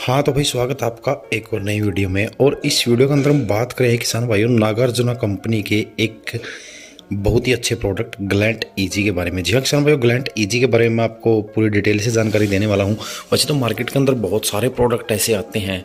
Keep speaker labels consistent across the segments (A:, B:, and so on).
A: हाँ तो भाई स्वागत है आपका एक और नई वीडियो में। और इस वीडियो के अंदर हम बात करें किसान भाइयों नागार्जुन कंपनी के एक बहुत ही अच्छे प्रोडक्ट ग्लैंट इजी के बारे में। जी हाँ किसान भाइयों, ग्लैंट इजी के बारे में आपको पूरी डिटेल से जानकारी देने वाला हूँ। वैसे तो मार्केट के अंदर बहुत सारे प्रोडक्ट ऐसे आते हैं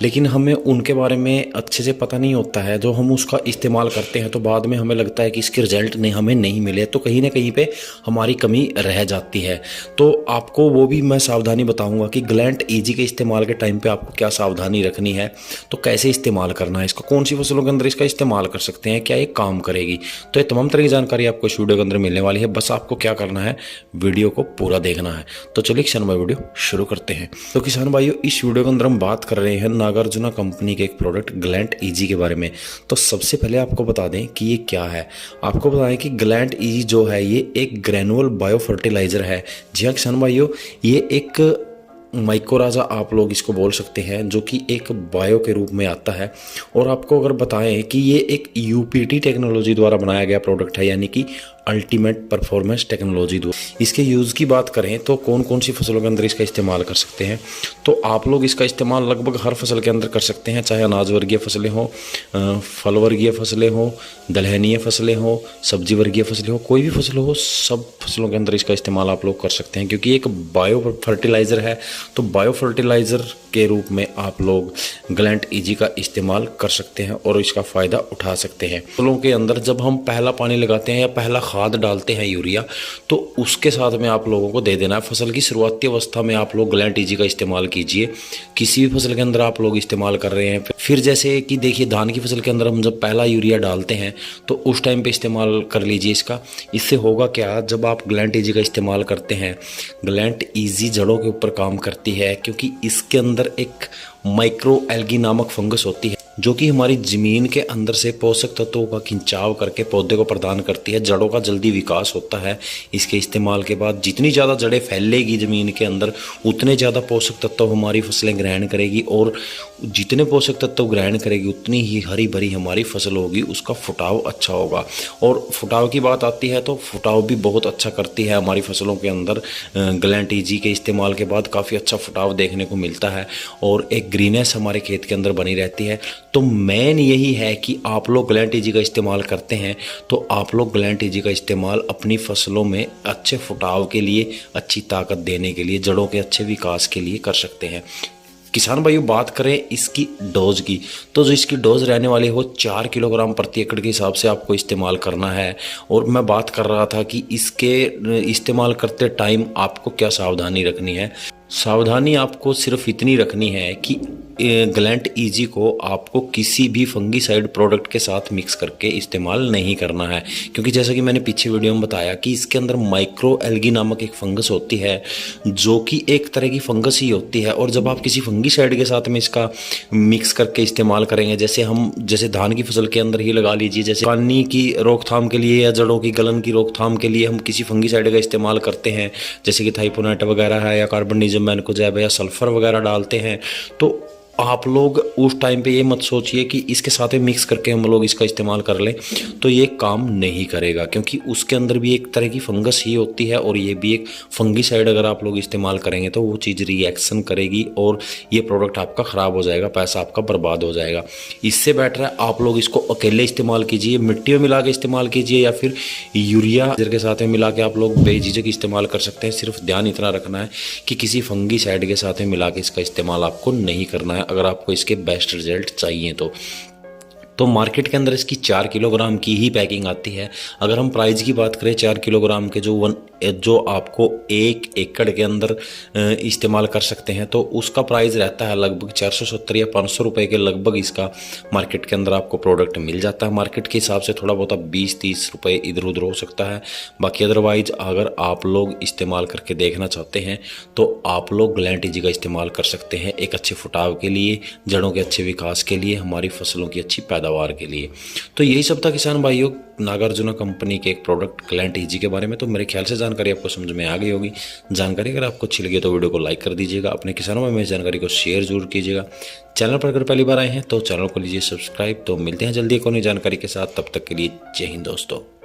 A: लेकिन हमें उनके बारे में अच्छे से पता नहीं होता है। जो हम उसका इस्तेमाल करते हैं तो बाद में हमें लगता है कि इसके रिजल्ट हमें नहीं मिले, तो कहीं ना कहीं पे हमारी कमी रह जाती है। तो आपको वो भी मैं सावधानी बताऊंगा कि ग्लैंट इजी के इस्तेमाल के टाइम पे आपको क्या सावधानी रखनी है, तो कैसे इस्तेमाल करना है इसका, कौन सी फसलों के अंदर इसका इस्तेमाल कर सकते हैं, क्या ये काम करेगी। तो ये तमाम तरह की जानकारी आपको इस वीडियो के अंदर मिलने वाली है। बस आपको क्या करना है, वीडियो को पूरा देखना है। तो चलिए किसान भाई वीडियो शुरू करते हैं। तो किसान भाइयों, इस वीडियो के अंदर हम बात कर रहे हैं नागार्जुन कंपनी के एक प्रोडक्ट ग्लैंट इजी के बारे में। तो सबसे पहले आपको बता दें कि ये क्या है। आपको बताएं कि ग्लैंट इजी जो है ये एक ग्रेनुअल बायो फर्टिलाइजर है। जी हाँ किसान भाइयों, ये एक माइकोराजा आप लोग इसको बोल सकते हैं, जो कि एक बायो के रूप में आता है। और आपको अगर बताएं कि ये एक यूपीटी टेक्नोलॉजी द्वारा बनाया गया प्रोडक्ट है, यानी कि अल्टीमेट परफॉर्मेंस टेक्नोलॉजी द्वारा। इसके यूज़ की बात करें तो कौन कौन सी फसलों के अंदर इसका इस्तेमाल कर सकते हैं, तो आप लोग इसका इस्तेमाल लगभग हर फसल के अंदर कर सकते हैं, चाहे अनाज वर्गीय फसलें हों, फल वर्गीय फसलें हों, दलहनीय फसलें हों, सब्जी वर्गीय फसलें हों, कोई भी फसल हो, सब फसलों के अंदर इसका इस्तेमाल आप लोग कर सकते हैं। क्योंकि एक बायो फर्टिलाइज़र है तो बायो फर्टिलाइज़र के रूप में आप लोग ग्लैंट इजी का इस्तेमाल कर सकते हैं और इसका फ़ायदा उठा सकते हैं। फसलों के अंदर जब हम पहला पानी लगाते हैं या पहला खाद डालते हैं यूरिया, तो उसके साथ में आप लोगों को दे देना है। फसल की शुरुआती अवस्था में आप लोग ग्लैंट इजी का इस्तेमाल कीजिए। किसी भी फसल के अंदर आप लोग इस्तेमाल कर रहे हैं, फिर जैसे कि देखिए धान की फसल के अंदर हम जब पहला यूरिया डालते हैं तो उस टाइम पे इस्तेमाल कर लीजिए इसका। इससे होगा क्या, जब आप ग्लैंट इजी का इस्तेमाल करते हैं, ग्लैंट इजी जड़ों के ऊपर काम करती है, क्योंकि इसके अंदर एक माइक्रो एल्गी नामक फंगस होती है जो कि हमारी ज़मीन के अंदर से पोषक तत्वों का खिंचाव करके पौधे को प्रदान करती है। जड़ों का जल्दी विकास होता है इसके इस्तेमाल के बाद। जितनी ज़्यादा जड़ें फैलेगी ज़मीन के अंदर, उतने ज़्यादा पोषक तत्व हमारी फसलें ग्रहण करेगी, और जितने पोषक तत्व ग्रहण करेगी उतनी ही हरी भरी हमारी फसल होगी, उसका फुटाव अच्छा होगा। और फुटाव की बात आती है तो फुटाव भी बहुत अच्छा करती है हमारी फसलों के अंदर। ग्लैंट इजी के इस्तेमाल के बाद काफ़ी अच्छा फुटाव देखने को मिलता है और एक ग्रीनेस हमारे खेत के अंदर बनी रहती है। तो मेन यही है कि आप लोग ग्लैंट इजी का इस्तेमाल करते हैं तो आप लोग ग्लैंट इजी का इस्तेमाल अपनी फसलों में अच्छे फुटाव के लिए, अच्छी ताकत देने के लिए, जड़ों के अच्छे विकास के लिए कर सकते हैं। किसान भाइयों, बात करें इसकी डोज की, तो जो इसकी डोज रहने वाली हो 4 किलोग्राम प्रति एकड़ के हिसाब से आपको इस्तेमाल करना है। और मैं बात कर रहा था कि इसके इस्तेमाल करते टाइम आपको क्या सावधानी रखनी है। सावधानी आपको सिर्फ इतनी रखनी है कि ग्लैंट इजी को आपको किसी भी फंगीसाइड प्रोडक्ट के साथ मिक्स करके इस्तेमाल नहीं करना है। क्योंकि जैसा कि मैंने पीछे वीडियो में बताया कि इसके अंदर माइक्रो एल्गी नामक एक फंगस होती है जो कि एक तरह की फंगस ही होती है। और जब आप किसी फंगीसाइड के साथ में इसका मिक्स करके इस्तेमाल करेंगे, जैसे धान की फसल के अंदर ही लगा लीजिए, जैसे पानी की रोकथाम के लिए या जड़ों की गलन की रोकथाम के लिए हम किसी फंगीसाइड का इस्तेमाल करते हैं, जैसे कि थाइपोनेट वगैरह है या कार्बनिजम मैनकोजेब या सल्फर वगैरह डालते हैं, तो आप लोग उस टाइम पे ये मत सोचिए कि इसके साथ में मिक्स करके हम लोग इसका इस्तेमाल कर लें, तो ये काम नहीं करेगा। क्योंकि उसके अंदर भी एक तरह की फंगस ही होती है और ये भी एक फंगीसाइड अगर आप लोग इस्तेमाल करेंगे तो वो चीज़ रिएक्शन करेगी और ये प्रोडक्ट आपका ख़राब हो जाएगा, पैसा आपका बर्बाद हो जाएगा। इससे बेटर है आप लोग इसको अकेले इस्तेमाल कीजिए, मिट्टी में मिला के इस्तेमाल कीजिए, या फिर यूरिया के साथ में मिला के आप लोग बेझिझक इस्तेमाल कर सकते हैं। सिर्फ ध्यान इतना रखना है कि किसी फंगीसाइड के साथ में मिला के इसका इस्तेमाल आपको नहीं करना है अगर आपको इसके बेस्ट रिजल्ट चाहिए तो मार्केट के अंदर इसकी 4 किलोग्राम की ही पैकिंग आती है। अगर हम प्राइस की बात करें 4 किलोग्राम के जो आपको 1 एकड़ के अंदर इस्तेमाल कर सकते हैं, तो उसका प्राइस रहता है लगभग 470 या 500 रुपये के लगभग। इसका मार्केट के अंदर आपको प्रोडक्ट मिल जाता है। मार्केट के हिसाब से थोड़ा बहुत 20-30 रुपये इधर उधर हो सकता है। बाकी अदरवाइज अगर आप लोग इस्तेमाल करके देखना चाहते हैं तो आप लोग ग्लैंट इजी का इस्तेमाल कर सकते हैं, एक अच्छे फुटाव के लिए, जड़ों के अच्छे विकास के लिए, हमारी फसलों की अच्छी पैदावार के लिए। तो यही सब था किसान भाइयों नागार्जुन कंपनी के एक प्रोडक्ट ग्लैंट इजी के बारे में। तो मेरे ख्याल से जानकारी आपको समझ में आ गई होगी। जानकारी अगर आपको अच्छी लगी तो वीडियो को लाइक कर दीजिएगा, अपने किसानों में इस जानकारी को शेयर जरूर कीजिएगा। चैनल पर अगर पहली बार आए हैं तो चैनल को लीजिए सब्सक्राइब। तो मिलते हैं जल्दी एक और नई जानकारी के साथ, तब तक के लिए जय हिंद दोस्तों।